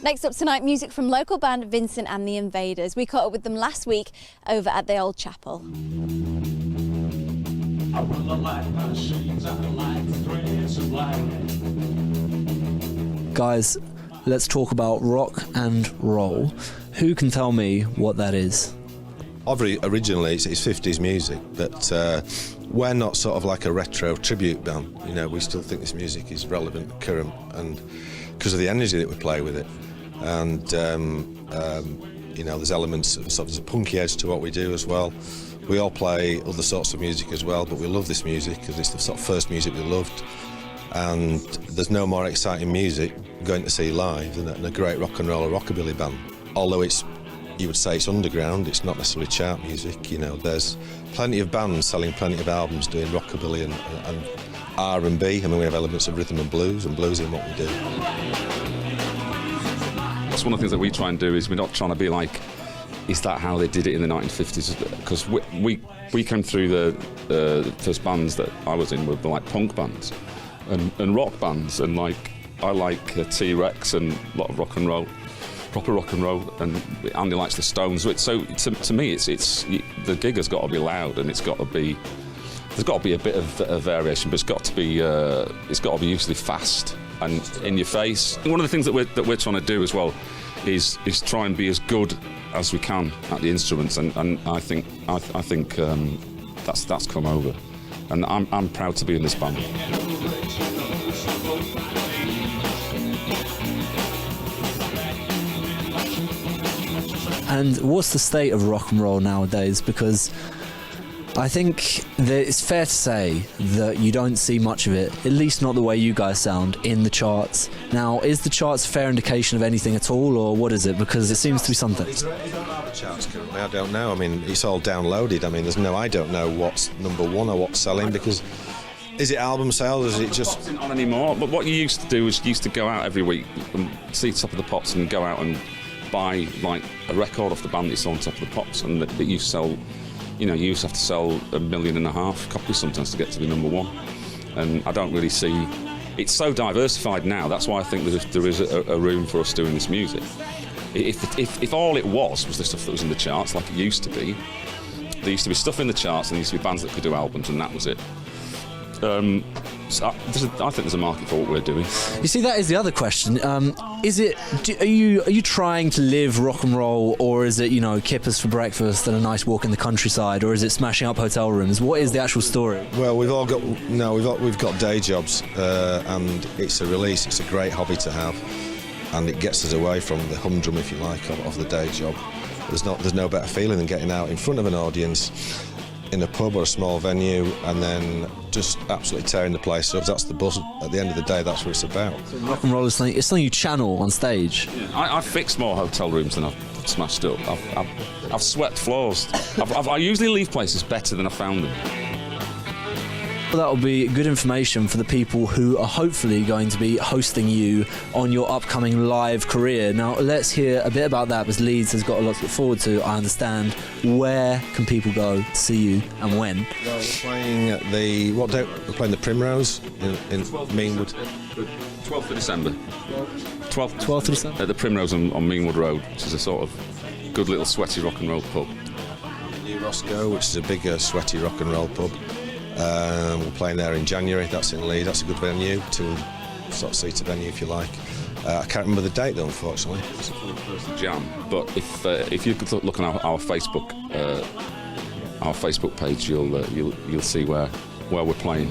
Next up tonight, music from local band Vincent and The Invaders. We caught up with them last week over at the Old Chapel. Guys, let's talk about rock and roll. Who can tell me what that is? Originally, it's 50s music, but we're not sort of like a retro tribute band. You know, we still think this music is relevant, current, and because of the energy that we play with it. And you know, there's elements of sort of a punky edge to what we do as well. We all play other sorts of music as well, but we love this music because it's the sort of first music we loved. And there's no more exciting music going to see live than a great rock and roll or rockabilly band. Although you would say it's underground, it's not necessarily chart music. You know, there's plenty of bands selling plenty of albums doing rockabilly and R&B. I mean, we have elements of rhythm and blues in what we do. That's one of the things that we try and do, is we're not trying to be like, is that how they did it in the 1950s? Because we came through the first bands that I was in were like punk bands and rock bands, and like I like T-Rex and a lot of rock and roll, proper rock and roll, and Andy likes the Stones. So to me, it's the gig has got to be loud, and there's got to be a bit of variation, but it's got to be usually fast and in your face. And one of the things that we're trying to do as well is try and be as good as we can at the instruments, and I think that's come over, and I'm proud to be in this band. And what's the state of rock and roll nowadays? Because I think that it's fair to say that you don't see much of it, at least not the way you guys sound, in the charts. Now, is the charts a fair indication of anything at all, or what is it? Because it seems to be something. We don't have the charts currently, I don't know. I mean, it's all downloaded. I mean, I don't know what's number one or what's selling, because is it album sales, or is it just... It's not on anymore, but what you used to do is you used to go out every week and see Top of the Pops and go out and buy like a record off the band that's on Top of the Pops, and that you sell. You know, you used to have to sell 1.5 million copies sometimes to get to the number one, and I don't really see. It's so diversified now. That's why I think there is a room for us doing this music. If all it was the stuff that was in the charts, like it used to be, there used to be stuff in the charts, and there used to be bands that could do albums, and that was it. So I think there's a market for what we're doing. You see, that is the other question. Are you trying to live rock and roll, or is it, you know, kippers for breakfast and a nice walk in the countryside, or is it smashing up hotel rooms? What is the actual story? Well, we've got day jobs, and it's a release. It's a great hobby to have, and it gets us away from the humdrum, if you like, of the day job. There's no better feeling than getting out in front of an audience in a pub or a small venue, and then just absolutely tearing the place up. That's the buzz. At the end of the day, that's what it's about. So rock and roll is something you channel on stage. Yeah, I've fixed more hotel rooms than I've smashed up. I've swept floors. I usually leave places better than I found them. Well, that will be good information for the people who are hopefully going to be hosting you on your upcoming live career. Now, let's hear a bit about that, because Leeds has got a lot to look forward to, I understand. Where can people go to see you, and when? Well, we're playing at what date? We're playing the Primrose in Meanwood. 12th of December. 12th of December? At the Primrose on Meanwood Road, which is a sort of good little sweaty rock and roll pub. New Roscoe, which is a bigger sweaty rock and roll pub. We're playing there in January. That's in Leeds. That's a good venue, two sort of seater venue, if you like. I can't remember the date though, unfortunately. It's a full-person jam. But if you could look on our Facebook page, you'll see where we're playing.